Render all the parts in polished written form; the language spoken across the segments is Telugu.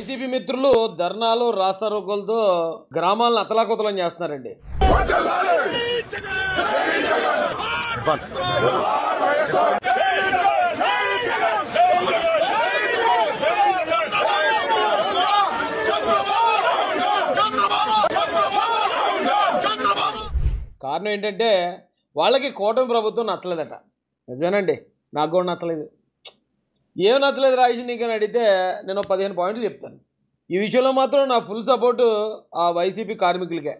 వైసీపీ మిత్రులు ధర్నాలు రాస్తారోకోలతో గ్రామాలను అతలాకుతలం చేస్తున్నారండి. కారణం ఏంటంటే వాళ్ళకి కూటమి ప్రభుత్వం నచ్చలేదట. నిజమేనండి, నాకు కూడా నచ్చలేదు. ఏం నచ్చలేదు రాజేష్ నీకని అడిగితే నేను 15 పాయింట్లు చెప్తాను. ఈ విషయంలో మాత్రం నా ఫుల్ సపోర్టు ఆ వైసీపీ కార్మికులకే.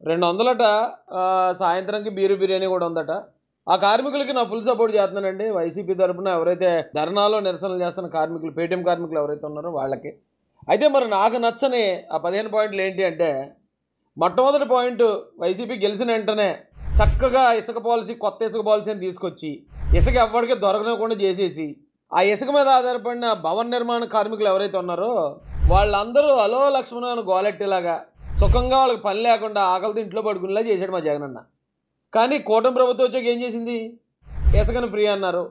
200 సాయంత్రంకి బిర్యానీ కూడా ఉందట. ఆ కార్మికులకి నా ఫుల్ సపోర్ట్ చేస్తున్నానండి. వైసీపీ తరఫున ఎవరైతే ధర్నాలో నిరసనలు చేస్తున్న కార్మికులు, పేటీఎం కార్మికులు ఎవరైతే ఉన్నారో వాళ్ళకి. అయితే మరి నాకు నచ్చని ఆ 15 పాయింట్లు ఏంటి అంటే, మొట్టమొదటి పాయింట్, వైసీపీ గెలిచిన వెంటనే చక్కగా ఇసుక పాలసీ, కొత్త ఇసుక పాలసీని తీసుకొచ్చి ఇసుక ఎవరికి దొరకనివ్వకుండా చేసేసి ఆ ఇసుక మీద ఆధారపడిన భవన నిర్మాణ కార్మికులు ఎవరైతే ఉన్నారో వాళ్ళందరూ అలో లక్ష్మణ గోలెట్టేలాగా సుఖంగా వాళ్ళకి పని లేకుండా ఆకలితో ఇంట్లో పడుకునేలా చేశాడు మా జగనన్న. కానీ కూటమి ప్రభుత్వం వచ్చాక ఏం చేసింది? ఇసుకను ఫ్రీ అన్నారు.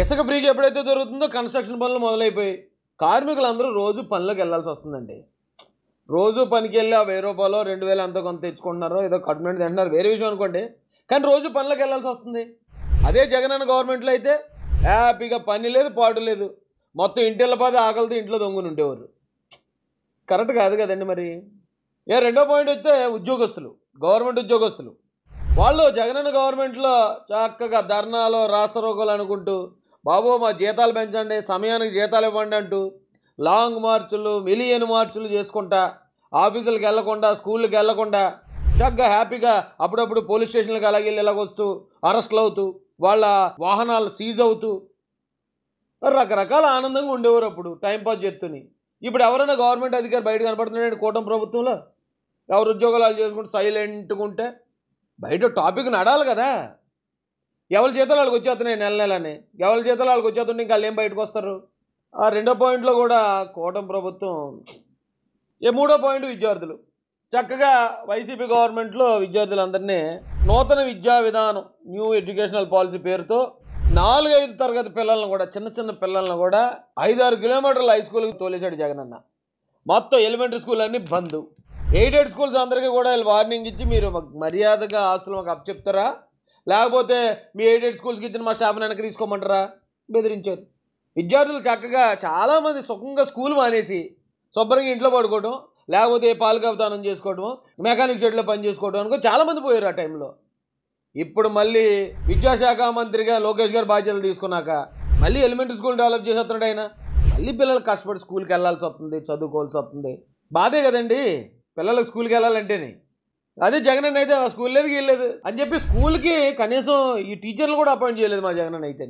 ఇసుక ఫ్రీగా ఎప్పుడైతే దొరుకుతుందో కన్స్ట్రక్షన్ పనులు మొదలైపోయి కార్మికులందరూ రోజు పనిలోకి వెళ్ళాల్సి వస్తుందండి. రోజు పనికి వెళ్ళి ఆ 1000 రూపాయలు 2000 ఎంతో కొంత తెచ్చుకుంటున్నారు, ఏదో కట్మెంట్ తింటున్నారు, వేరే విషయం అనుకోండి. కానీ రోజు పనిలోకి వెళ్ళాల్సి వస్తుంది. అదే జగనన్న గవర్నమెంట్లో అయితే హ్యాపీగా పని లేదు, పాటు లేదు, మొత్తం ఇంటిళ్ళ పది ఆకలితో ఇంట్లో దొంగని ఉండేవారు. కరెక్ట్ కాదు కదండి మరి. రెండో పాయింట్ వస్తే ఉద్యోగస్తులు, గవర్నమెంట్ ఉద్యోగస్తులు. వాళ్ళు జగనన్న గవర్నమెంట్లో చక్కగా ధర్నాలు రాస్తారోకోలు అనుకుంటూ, బాబు మా జీతాలు పెంచండి, సమయానికి జీతాలు ఇవ్వండి అంటూ లాంగ్ మార్చులు, మిలియన్ మార్చులు చేసుకుంటా, ఆఫీసులకు వెళ్లకుండా, స్కూళ్ళకి వెళ్లకుండా చక్కగా హ్యాపీగా అప్పుడప్పుడు పోలీస్ స్టేషన్లకు అలాగే ఇలాగొస్తూ అరెస్టులు అవుతూ వాళ్ళ వాహనాలు సీజ్ అవుతూ రకరకాల ఆనందంగా ఉండేవారు అప్పుడు టైంపాస్ చేస్తూని. ఇప్పుడు ఎవరైనా గవర్నమెంట్ అధికారి బయట కనపడుతున్నాడు కూటమి ప్రభుత్వంలో? ఎవరు ఉద్యోగాలు చేసుకుంటూ సైలెంట్గా ఉంటే బయట టాపిక్ నడాలి కదా. ఎవరి జీతాలు వాళ్ళకి వచ్చేస్తున్నాయి నెల నెలని, ఎవరి జీతాలు వాళ్ళకి వచ్చేస్తుంటే ఇంకా వాళ్ళు ఏం బయటకు వస్తారు? ఆ రెండో పాయింట్లో కూడా కూటమి ప్రభుత్వం. మూడో పాయింట్ విద్యార్థులు. చక్కగా వైసీపీ గవర్నమెంట్లో విద్యార్థులందరినీ నూతన విద్యా విధానం, న్యూ ఎడ్యుకేషనల్ పాలసీ పేరుతో 4-5 తరగతి పిల్లలను కూడా, చిన్న చిన్న పిల్లలను కూడా 5-6 కిలోమీటర్ల హై స్కూల్కి తోలేశాడు జగనన్న. మొత్తం ఎలిమెంటరీ స్కూల్ అన్నీ బంద్. ఎయిడెడ్ స్కూల్స్ అందరికీ కూడా వార్నింగ్ ఇచ్చి మీరు మర్యాదగా ఆస్తులు మాకు అప్పచెప్తారా, లేకపోతే మీ ఎయిడెడ్ స్కూల్స్కి ఇచ్చిన మా స్టాఫ్ని వెనక్కి తీసుకోమంటారా బెదిరించారు. విద్యార్థులు చక్కగా చాలామంది సుఖంగా స్కూల్ మానేసి శుభ్రంగా ఇంట్లో పడుకోవడం, లేకపోతే పాలు కవితానం చేసుకోవడం, మెకానిక్ షెడ్లో పని చేసుకోవడం అనుకో చాలామంది పోయారు ఆ టైంలో. ఇప్పుడు మళ్ళీ విద్యాశాఖ మంత్రిగా లోకేష్ గారు బాధ్యతలు తీసుకున్నాక మళ్ళీ ఎలిమెంటరీ స్కూల్ డెవలప్ చేసేస్తున్నాడు ఆయన. మళ్ళీ పిల్లలు కష్టపడి స్కూల్కి వెళ్ళాల్సి వస్తుంది, చదువుకోవాల్సి వస్తుంది. బాధే కదండి పిల్లలకు స్కూల్కి వెళ్ళాలంటేనే. అదే జగనన్న అయితే స్కూల్ లేదు గీయలేదు అని చెప్పి స్కూల్కి కనీసం ఈ టీచర్లు కూడా అపాయింట్ చేయలేదు మా జగనన్న అయితే.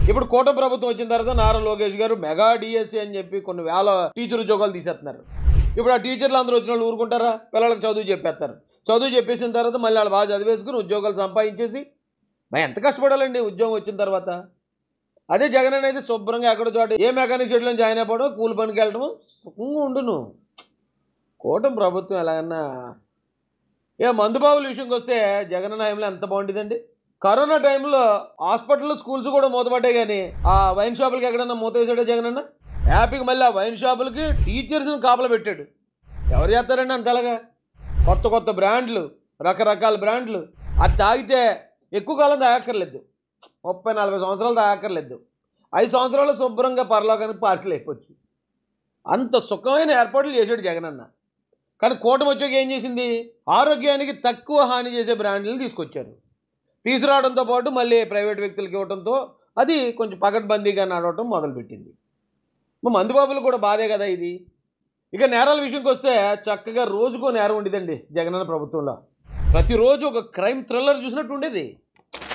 ఇప్పుడు కూటమి ప్రభుత్వం వచ్చిన తర్వాత నారా లోకేష్ గారు మెగా డిఎస్సి అని చెప్పి కొన్ని వేల టీచర్ ఉద్యోగాలు తీసేస్తున్నారు. ఇప్పుడు ఆ టీచర్లు అందరూ వచ్చిన వాళ్ళు ఊరుకుంటారా? పిల్లలకు చదువు చెప్పేస్తారు. చదువు చెప్పేసిన తర్వాత మళ్ళీ వాళ్ళు బాగా చదివేసుకుని ఉద్యోగాలు సంపాదించేసి మరి ఎంత కష్టపడాలండి ఉద్యోగం వచ్చిన తర్వాత. అదే జగనన్న అయితే శుభ్రంగా ఎక్కడో చోట ఏ మెకానిక్ షెడ్లో జాయిన్ అయిపోవడం, కూలి పనికి వెళ్ళడం, సుఖంగా ఉండును. కూటమి ప్రభుత్వం ఎలాగన్నా. మందుబాబుల విషయంకి వస్తే జగనన్న హయాంలో ఎంత బాగుంటుందండి. కరోనా టైంలో హాస్పిటల్, స్కూల్స్ కూడా మూతపడ్డాయి, కానీ ఆ వైన్ షాపులకి ఎక్కడన్నా మూత వేసాడే జగనన్న. హ్యాపీగా మళ్ళీ ఆ వైన్ షాపులకి టీచర్స్ని కాపలా పెట్టాడు. ఎవరు చేస్తారండి అంతలాగా? కొత్త కొత్త బ్రాండ్లు, రకరకాల బ్రాండ్లు. అది తాగితే ఎక్కువ కాలం తాగక్కర్లేదు, 30-40 సంవత్సరాలు తాగక్కర్లేదు, 5 సంవత్సరాలు శుభ్రంగా పరలోకానికి పార్సల్ అయిపోవచ్చు. అంత సుఖమైన ఏర్పాట్లు చేశాడు జగనన్న. కానీ కూటమి వచ్చాక ఏం చేసింది? ఆరోగ్యానికి తక్కువ హాని చేసే బ్రాండ్లను తీసుకొచ్చారు. తీసుకురావడంతో పాటు మళ్ళీ ప్రైవేట్ వ్యక్తులకు ఇవ్వడంతో అది కొంచెం పకడ్బందీగా నడవటం మొదలుపెట్టింది. మందుబాబులు కూడా బాధే కదా ఇది. ఇక నేరాల విషయంకి వస్తే చక్కగా రోజుకో నేరం ఉండేదండి జగనన్న ప్రభుత్వంలో. ప్రతిరోజు ఒక క్రైమ్ థ్రిల్లర్ చూసినట్టు ఉండేది.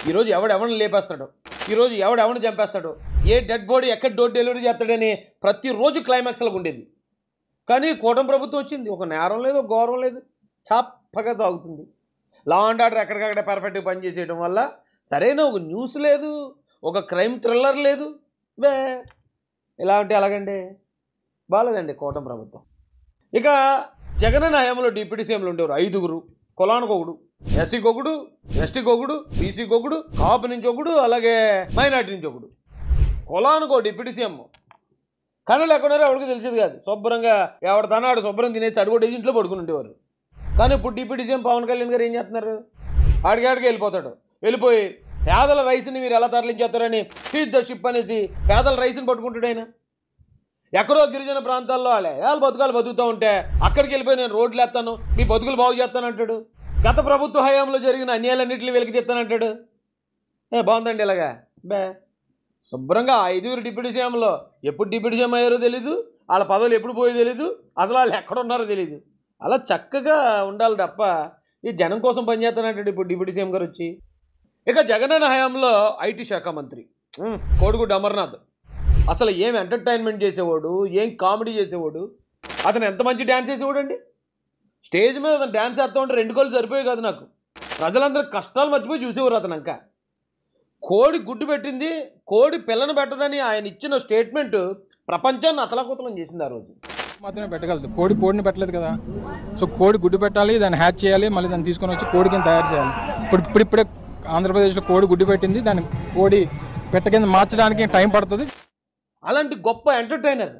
ఈరోజు ఎవడెవడిని లేపేస్తాడో, ఈరోజు ఎవడెవడిని చంపేస్తాడో, ఏ డెడ్ బాడీ ఎక్కడ డోర్ డెలివరీ చేస్తాడని ప్రతిరోజు క్లైమాక్స్లకు ఉండేది. కానీ కూటమి ప్రభుత్వం వచ్చింది, ఒక నేరం లేదు, ఒక గౌరవం లేదు, చప్పగా సాగుతుంది. లా అండ్ ఆర్డర్ ఎక్కడికక్కడ పర్ఫెక్ట్గా పనిచేసేయడం వల్ల సరైన ఒక న్యూస్ లేదు, ఒక క్రైమ్ థ్రిల్లర్ లేదు. ఇలా అంటే ఎలాగండి? బాగాలేదండి కూటమి ప్రభుత్వం. ఇక జగనన్న హయాంలో డిప్యూటీ సీఎంలు ఉండేవారు 5గురు. కులానికి ఒకడు, ఎస్సీకి ఒకడు, ఎస్టీకి ఒకడు, బీసీకి ఒకడు, కాపు నుంచి ఒకడు, అలాగే మైనార్టీ నుంచి ఒకడు. కులానికి ఒక డిప్యూటీ సీఎం, కనులు ఎక్కడున్నారో ఎవరికి తెలిసేది కాదు. శుభ్రంగా ఎవడు తనాడు శుభ్రం తినేసి తడిగొట్టేసి ఇంట్లో పడుకుని ఉండేవారు. కానీ ఇప్పుడు డిప్యూటీ సీఎం పవన్ కళ్యాణ్ గారు ఏం చేస్తున్నారు? ఆడికి వెళ్ళిపోతాడు. వెళ్ళిపోయి పేదల రైస్ని మీరు ఎలా తరలించేస్తారని సీజ్ ద షిప్ అనేసి పేదల రైస్ని పట్టుకుంటాడు ఆయన. ఎక్కడో గిరిజన ప్రాంతాల్లో వాళ్ళ బతుకాలు బతుకుతూ ఉంటే అక్కడికి వెళ్ళిపోయి నేను రోడ్లు వేస్తాను, మీ బతుకులు బాగు చేస్తానంటాడు. గత ప్రభుత్వ హయాంలో జరిగిన అన్యాయాలన్నింటినీ వెలికి తెస్తానంటాడు. బాగుందండి ఇలాగా. శుభ్రంగా 5 డిప్యూటీ సీఎంలో ఎప్పుడు డిప్యూటీ సీఎం అయ్యారో తెలీదు, వాళ్ళ పదవులు ఎప్పుడు పోయో తెలీదు, అసలు వాళ్ళు ఎక్కడున్నారో తెలీదు. అలా చక్కగా ఉండాలి తప్ప ఈ జనం కోసం పనిచేస్తానంటాడు ఇప్పుడు డిప్యూటీ సీఎం గారు వచ్చి. ఇక జగనన్న హయాంలో ఐటీ శాఖ మంత్రి కోడిగుడ్డు అమర్నాథ్ అసలు ఏం ఎంటర్టైన్మెంట్ చేసేవాడు, ఏం కామెడీ చేసేవాడు. అతను ఎంత మంచి డ్యాన్స్ చేసేవాడు అండి. స్టేజ్ మీద అతను డ్యాన్స్ వేస్తూ ఉంటే 2 కోళ్ళు సరిపోయాయి కాదు నాకు. ప్రజలందరూ కష్టాలు మర్చిపోయి చూసేవారు అతను. ఇంకా కోడి గుడ్డు పెట్టింది, కోడి పిల్లను పెట్టదని ఆయన ఇచ్చిన స్టేట్మెంట్ ప్రపంచాన్ని అతలాకుతలం చేసింది ఆ రోజు. మాత్రమే పెట్టగలదు, కోడిని పెట్టలేదు కదా. సో కోడి గుడ్డు పెట్టాలి, దాన్ని హ్యాచ్ చేయాలి, మళ్ళీ దాన్ని తీసుకొని వచ్చి కోడి కింద తయారు చేయాలి. ఇప్పుడే ఆంధ్రప్రదేశ్లో కోడి గుడ్డు పెట్టింది, దాన్ని కోడి పెట్ట కింద మార్చడానికి టైం పడుతుంది. అలాంటి గొప్ప ఎంటర్టైనర్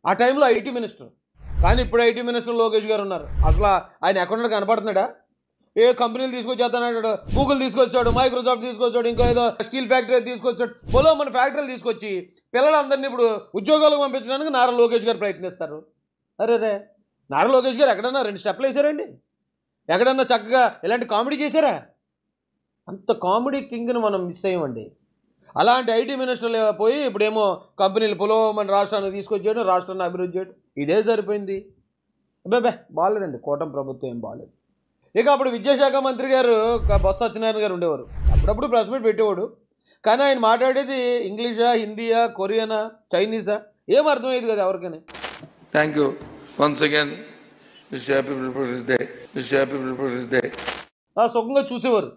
ఆ టైంలో ఐటీ మినిస్టర్. కానీ ఇప్పుడు ఐటీ మినిస్టర్ లోకేష్ గారు ఉన్నారు. అసలు ఆయన ఎక్కడ కనపడుతున్నాడా? ఏ కంపెనీలు తీసుకొచ్చేస్తాడు, గూగుల్ తీసుకొచ్చాడు, మైక్రోసాఫ్ట్ తీసుకొచ్చాడు, ఇంకో ఏదో స్టీల్ ఫ్యాక్టరీ తీసుకొచ్చాడు. పొలో మన ఫ్యాక్టరీలు తీసుకొచ్చి పిల్లలందరినీ ఇప్పుడు ఉద్యోగాలకు పంపించడానికి నారా లోకేష్ గారు ప్రయత్నిస్తారు. అరే నారా లోకేష్ గారు ఎక్కడన్నా 2 స్టెప్లు వేసారండి? ఎక్కడన్నా చక్కగా ఇలాంటి కామెడీ చేశారా? అంత కామెడీ కింగ్ని మనం మిస్ అయ్యామండి. అలాంటి ఐటీ మినిస్టర్లు పోయి ఇప్పుడేమో కంపెనీలు పొలో మన రాష్ట్రానికి తీసుకొచ్చాడు, రాష్ట్రాన్ని అభివృద్ధి చేయడం, ఇదే సరిపోయింది. బాగాలేదండి కూటమి ప్రభుత్వం, ఏం బాగాలేదు. ఇక అప్పుడు విద్యాశాఖ మంత్రి గారు బొత్స సత్యనారాయణ గారు ఉండేవారు. అప్పుడప్పుడు ప్రెస్ మీట్ పెట్టేవాడు. కానీ ఆయన మాట్లాడేది ఇంగ్లీషా, హిందీయా, కొరియనా, చైనీసా ఏం అర్థమయ్యేది కదా ఎవరికైనా. Thank you once again. Happy republic day. Happy republic day. సుఖంగా చూసేవారు.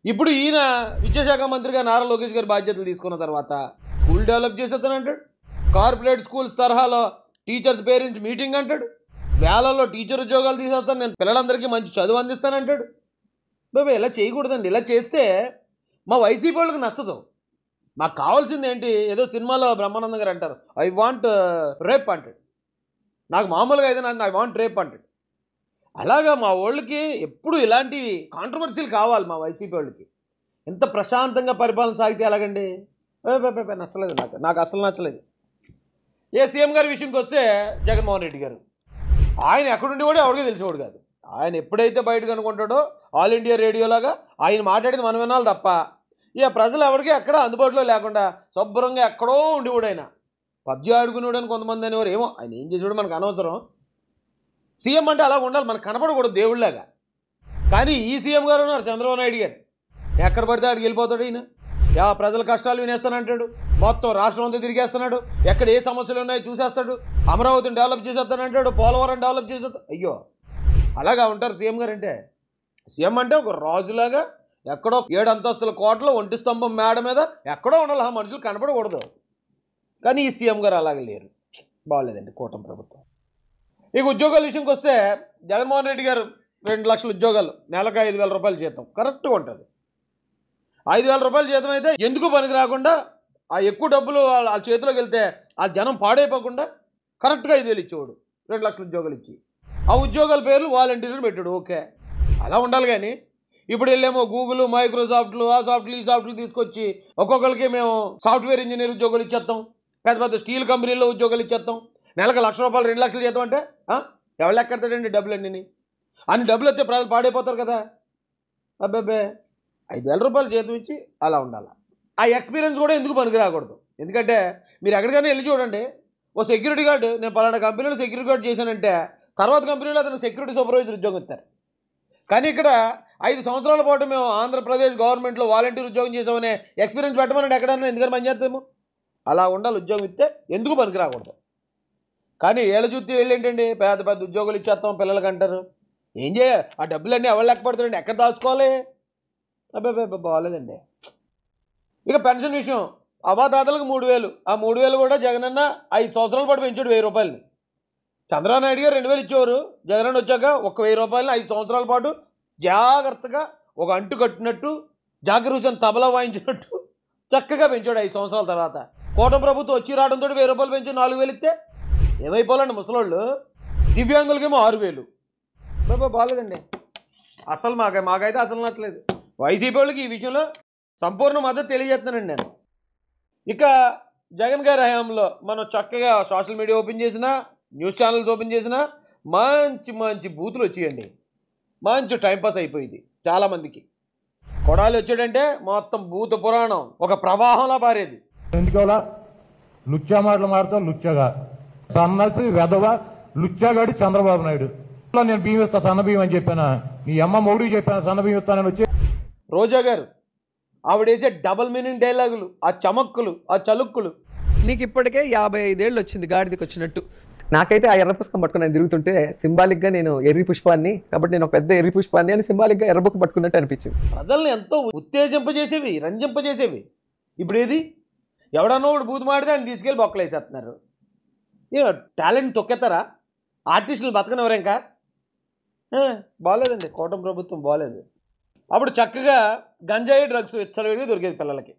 ఇప్పుడు ఈయన విద్యాశాఖ మంత్రిగా నారా లోకేష్ గారి బాధ్యతలు తీసుకున్న తర్వాత స్కూల్ డెవలప్ చేసేస్తానంటాడు. కార్పొరేట్ స్కూల్స్ తరహాలో టీచర్స్ పేరెంట్స్ మీటింగ్ అంటాడు. వేళల్లో టీచర్ ఉద్యోగాలు తీసేస్తాను, నేను పిల్లలందరికీ మంచి చదువు అందిస్తానంటాడు. ఇలా చేయకూడదండి. ఇలా చేస్తే మా వైసీపీ వాళ్ళకి నచ్చదు. మాకు కావాల్సింది ఏంటి? ఏదో సినిమాలో బ్రహ్మానందం గారు అంటారు, ఐ వాంట్ రేప్ అంటాడు. నాకు మామూలుగా అయితే నాకు ఐ వాంట్ రేప్ అంటాడు. అలాగా మా వాళ్ళకి ఎప్పుడు ఇలాంటి కాంట్రవర్సీలు కావాలి. మా వైసీపీ వాళ్ళకి ఎంత ప్రశాంతంగా పరిపాలన సాగితే ఎలాగండి? నచ్చలేదు నాకు అసలు నచ్చలేదు. ఏ సీఎం గారి విషయంకి వస్తే జగన్మోహన్ రెడ్డి గారు, ఆయన ఎక్కడుండేవాడో ఎవరికీ తెలిసేవాడు కాదు. ఆయన ఎప్పుడైతే బయటకు అనుకుంటాడో ఆల్ ఇండియా రేడియోలాగా ఆయన మాట్లాడేది మనం వినాలి తప్ప ఇక ప్రజలు ఎవరికి ఎక్కడ అందుబాటులో లేకుండా శుభ్రంగా ఎక్కడో ఉండేవాడు. ఆయన పబ్జీ ఆడుకునేవాడు అని కొంతమంది అనేవారు. ఏమో ఆయన ఏం చేసేవాడు మనకు అనవసరం. సీఎం అంటే అలా ఉండాలి, మనకు కనపడకూడదు దేవుళ్ళలాగా. కానీ ఈ సీఎం గారు ఉన్నారు చంద్రబాబు నాయుడు గారు, ఎక్కడ పడితే ఆడికి వెళ్ళిపోతాడు. ఈయన ప్రజల కష్టాలు వినేస్తానంటాడు, మొత్తం రాష్ట్రం అంతా తిరిగేస్తున్నాడు, ఎక్కడ ఏ సమస్యలు ఉన్నాయో చూసేస్తాడు, అమరావతిని డెవలప్ చేసేస్తానంటాడు, పోలవరం డెవలప్ చేసేస్తాడు. అయ్యో అలాగా ఉంటారు సీఎం గారు అంటే. సీఎం అంటే ఒక రాజులాగా ఎక్కడో 7 అంతస్తుల కోటలో ఒంటి స్తంభం మేడ మీద ఎక్కడో ఉండాలి, ఆ మనుషులు కనపడకూడదు. కానీ ఈ సీఎం గారు అలాగే లేరు. బాగోలేదండి కూటమి ప్రభుత్వం. ఇక ఉద్యోగాల విషయంకి వస్తే జగన్మోహన్ రెడ్డి గారు 2 లక్షల ఉద్యోగాలు, నెలకు 5,000 రూపాయలు జీతం కరెక్ట్గా ఉంటుంది. 5,000 రూపాయల జీతం అయితే ఎందుకు పనికి రాకుండా ఆ ఎక్కువ డబ్బులు వాళ్ళ చేతిలోకి వెళ్తే ఆ జనం పాడైపోకుండా కరెక్ట్గా 5,000 ఇచ్చేవాడు. 2 లక్షల ఉద్యోగాలు ఇచ్చి ఆ ఉద్యోగాల పేర్లు వాలంటీర్లు పెట్టాడు. ఓకే అలా ఉండాలి. కానీ ఇప్పుడు వెళ్ళేమో గూగుల్, మైక్రోసాఫ్ట్లు, ఆ సాఫ్ట్లు ఈ సాఫ్ట్లు తీసుకొచ్చి ఒక్కొక్కరికి మేము సాఫ్ట్వేర్ ఇంజనీర్ ఉద్యోగాలు ఇచ్చేస్తాం, పెద్ద పెద్ద స్టీల్ కంపెనీల్లో ఉద్యోగాలు ఇచ్చేస్తాం, నెలకు 1,00,000 రూపాయలు 2 లక్షలు జీతం అంటే ఎవరు ఎక్కడతాడండి డబ్బులు అన్ని డబ్బులు వస్తే ప్రజలు పాడైపోతారు కదా. అబ్బాబే 5,000 రూపాయలు జీతం ఇచ్చి అలా ఉండాలి. ఆ ఎక్స్పీరియన్స్ కూడా ఎందుకు పనికి రాకూడదు. ఎందుకంటే మీరు ఎక్కడికైనా వెళ్ళి చూడండి, ఓ సెక్యూరిటీ గార్డు నేను పలానా కంపెనీలో సెక్యూరిటీ గార్డ్ చేశానంటే తర్వాత కంపెనీలో అతను సెక్యూరిటీ సూపర్వైజర్ ఉద్యోగం ఇస్తారు. కానీ ఇక్కడ 5 సంవత్సరాల పాటు మేము ఆంధ్రప్రదేశ్ గవర్నమెంట్లో వాలంటీర్ ఉద్యోగం చేసామనే ఎక్స్పీరియన్స్ పెట్టమని ఎక్కడన్నా ఎందుకని పని చేస్తాము. అలా ఉండాలి. ఉద్యోగం ఇస్తే ఎందుకు పనికి రాకూడదు. కానీ ఏళ్ళ చూస్తే ఏంటండి పెద్ద పెద్ద ఉద్యోగాలు ఇచ్చేస్తాం పిల్లలకి అంటారు. ఏం చేయాలి? ఆ డబ్బులన్నీ ఎవరు లెక్క పడతారండి? ఎక్కడ దాచుకోవాలి? అబ్బాయి బాగాలేదండి. ఇక పెన్షన్ విషయం, అవాతాతలకు 3,000. ఆ 3,000 కూడా జగనన్న 5 సంవత్సరాల పాటు పెంచాడు 1,000 రూపాయలని. చంద్రబాబు నాయుడు గారు 2,000 ఇచ్చేవారు. జగనన్న వచ్చాక 1,000 రూపాయలని 5 సంవత్సరాల పాటు జాగ్రత్తగా ఒక అంటు కట్టినట్టు, జాగరూజన్ తబలా వాయించినట్టు చక్కగా పెంచాడు 5 సంవత్సరాల తర్వాత. కూటమి ప్రభుత్వం వచ్చి రావడంతో 1000 రూపాయలు పెంచి 4000 ఇస్తే ఏమైపోవాలండి ముసలోళ్ళు? దివ్యాంగులకేమో 6000. బాబా బాగాలేదండి అసలు. మాకైతే అసలు నచ్చలేదు. వైసీపీ వాళ్ళకి ఈ విషయంలో సంపూర్ణ మద్దతు తెలియజేస్తున్నానండి నేను. ఇక జగన్ గారి హయాంలో మనం చక్కగా సోషల్ మీడియా ఓపెన్ చేసినా, న్యూస్ ఛానల్స్ ఓపెన్ చేసినా మంచి మంచి బూతులు వచ్చేయండి. మంచి టైంపాస్ అయిపోయింది చాలామందికి. కొడాలి వచ్చాడంటే మొత్తం భూత పురాణం ఒక ప్రవాహంలా పారేది. ఎందుకలా లుచ్చా మాటలు మాడతావు? లుచ్చగా సన్నసి వెధవ లుచ్చాగాడి చంద్రబాబు నాయుడు. నేను బియ్యం ఇస్తా, సన్న బియ్యం అని చెప్పాను. నీ అమ్మ మౌడికి చెప్పాను సన్న బియ్యం ఇస్తానని వచ్చి. రోజా గారు ఆవిడేసే డబల్ మీనింగ్ డైలాగులు, ఆ చమక్కులు, ఆ చలుక్కులు. నీకు ఇప్పటికే 55 ఏళ్ళు వచ్చింది గాడిదకి వచ్చినట్టు. నాకైతే ఆ ఎర్ర పుష్పం పట్టుకుని నేను తిరుగుతుంటే సింబాలిక్గా నేను ఎర్రి పుష్పాన్ని, కాబట్టి నేను ఒక పెద్ద ఎర్రి పుష్పాన్ని అని సింబాలిక్గా ఎర్రబుక్ పట్టుకున్నట్టు అనిపించింది. ప్రజల్ని ఎంతో ఉత్తేజింపజేసేవి, రంజింపజేసేవి. ఇప్పుడు ఏది ఎవడన్నా ఒకడు బూతు మాడితే ఆయన తీసుకెళ్ళి బొక్కలు వేసేస్తున్నారు. టాలెంట్ తొక్కేస్తారా? ఆర్టిస్టులు బతకనివ్వరు ఇంకా. బాగోలేదండి కూటమి ప్రభుత్వం, బాగోలేదు. అప్పుడు చక్కగా గంజాయి డ్రగ్స్ విచ్చలవిడిగా దొరికేది పిల్లలకి.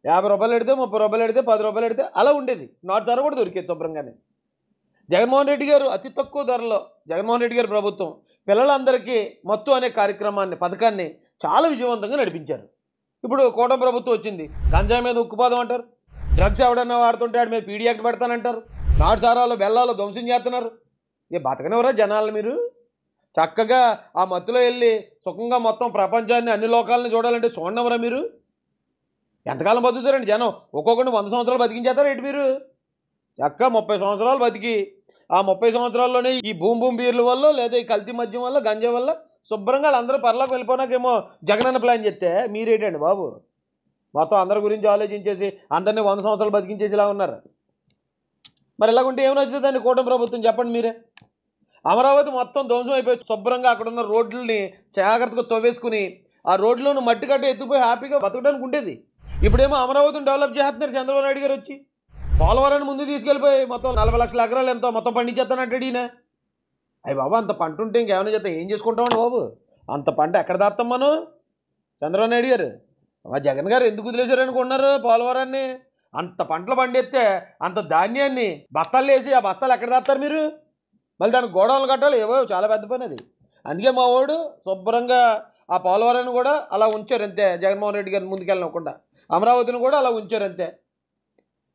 50 రూపాయలు ఎడితే, 30 రూపాయలు ఎడితే, 10 రూపాయలు ఎడితే అలా ఉండేది. నాటు సారా కూడా దొరికేది శుభ్రంగానే. జగన్మోహన్ రెడ్డి గారు అతి తక్కువ ధరలో, జగన్మోహన్ రెడ్డి గారి ప్రభుత్వం పిల్లలందరికీ మత్తు అనే పథకాన్ని చాలా విజయవంతంగా నడిపించారు. ఇప్పుడు కూటమి ప్రభుత్వం వచ్చింది, గంజాయి మీద ఉక్కుపాదం అంటారు, డ్రగ్స్ ఎవడన్నా వాడుతుంటే వాడి మీద పీడీ యాక్ట్ పెడతానంటారు, నాటు సారాలు బెల్లాలు ధ్వంసం చేస్తున్నారు. బతకనివరా జనాలు? మీరు చక్కగా ఆ మత్తులో వెళ్ళి సుఖంగా మొత్తం ప్రపంచాన్ని, అన్ని లోకాలను చూడాలంటే చూడనవరా మీరు? ఎంతకాలం బతుకుతారండి జనం? ఒక్కొక్కరిని 100 సంవత్సరాలు బతికించేస్తారా ఏంటి మీరు? చక్క 30 సంవత్సరాలు బతికి ఆ 30 సంవత్సరాల్లోనే ఈ భూమ్ బీర్ల వల్ల, లేదా ఈ కల్తీ మద్యం వల్ల, గంజా వల్ల శుభ్రంగా వాళ్ళందరూ పరలోకి వెళ్ళిపోయినాకేమో జగనన్న ప్లాన్ చెప్తే మీరేటండి బాబు? మొత్తం అందరి గురించి ఆలోచించేసి అందరినీ 100 సంవత్సరాలు బతికించేసిలా ఉన్నారు. మరి ఇలాగుంటే ఏమి నచ్చుతుందండి కూటమి ప్రభుత్వం? చెప్పండి మీరే. అమరావతి మొత్తం ధ్వంసం అయిపోయి శుభ్రంగా అక్కడున్న రోడ్లని జాగ్రత్తగా తవ్వేసుకుని ఆ రోడ్లను మట్టి కట్ట ఎత్తుపోయి హ్యాపీగా బతకడానికి ఉండేది. ఇప్పుడేమో అమరావతిని డెవలప్ చేస్తున్నారు చంద్రబాబు నాయుడు గారు వచ్చి. పోలవరాన్ని ముందు తీసుకెళ్ళిపోయి మొత్తం 40 లక్షల ఎకరాలు ఎంతో మొత్తం పండించేస్తానంటాడు ఈయన. అయ్యి బాబు, అంత పంట ఉంటే ఇంకేమైనా చేస్తాం? ఏం చేసుకుంటామండి బాబు? అంత పంట ఎక్కడ దాస్తాం మనం? చంద్రబాబు నాయుడు గారు, మా జగన్ గారు ఎందుకు వదిలేశారనుకున్నారు పోలవరాన్ని? అంత పంటలు పండిస్తే అంత ధాన్యాన్ని బస్తాలు వేసి ఆ బస్తాలు ఎక్కడ దాస్తారు మీరు? మళ్ళీ దానికి గోడౌన్లు కట్టాలి, ఏవో చాలా పెద్ద పని అది. అందుకే మా వాడు శుభ్రంగా ఆ పోలవరాన్ని కూడా అలా ఉంచారు అంతే. జగన్మోహన్ రెడ్డి గారిని ముందుకెళ్ళకుండా అమరావతిని కూడా అలా ఉంచారు అంతే.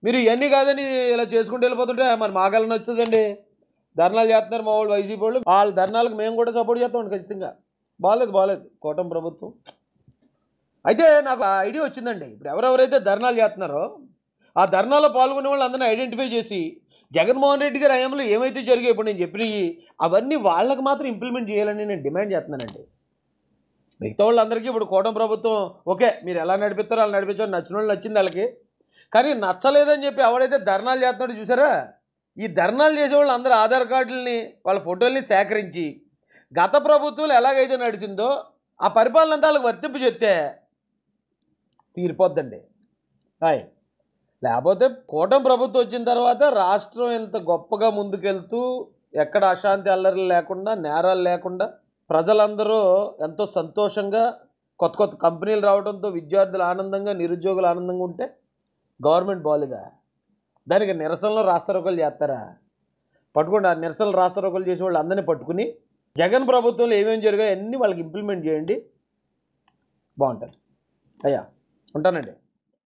మీరు ఇవన్నీ కాదని ఇలా చేసుకుంటూ వెళ్ళిపోతుంటే మరి మాకెళ్ళని వచ్చేదండి. ధర్నాలు చేస్తున్నారు మా వాళ్ళు, వైసీపీ వాళ్ళు. వాళ్ళ ధర్నాలకు మేము కూడా సపోర్ట్ చేస్తామండి ఖచ్చితంగా. బాగాలేదు కూటమి ప్రభుత్వం. అయితే నాకు ఆ ఐడియా వచ్చిందండి. ఇప్పుడు ఎవరెవరైతే ధర్నాలు చేస్తున్నారో ఆ ధర్నాలో పాల్గొనే వాళ్ళు అందరినీ ఐడెంటిఫై చేసి జగన్మోహన్ రెడ్డి గారి హయాంలో ఏమైతే జరిగాయి ఇప్పుడు నేను చెప్పినవి అవన్నీ వాళ్ళకి మాత్రం ఇంప్లిమెంట్ చేయాలని నేను డిమాండ్ చేస్తున్నానండి. మిగతా వాళ్ళందరికీ ఇప్పుడు కూటమి ప్రభుత్వం ఓకే, మీరు ఎలా నడిపిస్తారో అలా నడిపించారు, నచ్చిన వాళ్ళు నచ్చింది వాళ్ళకి. కానీ నచ్చలేదని చెప్పి ఎవరైతే ధర్నాలు చేస్తున్నాడో చూసారా, ఈ ధర్నాలు చేసేవాళ్ళు అందరూ ఆధార్ కార్డులని, వాళ్ళ ఫోటోల్ని సేకరించి గత ప్రభుత్వాలు ఎలాగైతే నడిచిందో ఆ పరిపాలన అంతా వాళ్ళకి వర్తింపు చెప్తే తీరిపోద్దండి. హాయ్, లేకపోతే కూటమి ప్రభుత్వం వచ్చిన తర్వాత రాష్ట్రం ఎంత గొప్పగా ముందుకెళ్తూ ఎక్కడ అశాంతి అల్లర్లు లేకుండా, నేరాలు లేకుండా ప్రజలందరూ ఎంతో సంతోషంగా కొత్త కొత్త కంపెనీలు రావడంతో విద్యార్థులు ఆనందంగా, నిరుద్యోగులు ఆనందంగా ఉంటే గవర్నమెంట్ బాగాలేదా? దానికి నిరసనలో రాస్తారోకలు చేస్తారా? పట్టుకోండి, ఆ నిరసనలు రాస్తారోకలు చేసే వాళ్ళు అందరినీ పట్టుకుని జగన్ ప్రభుత్వంలో ఏమేమి జరిగాయో అన్నీ వాళ్ళకి ఇంప్లిమెంట్ చేయండి, బాగుంటుంది. అయ్యా ఉంటానండి.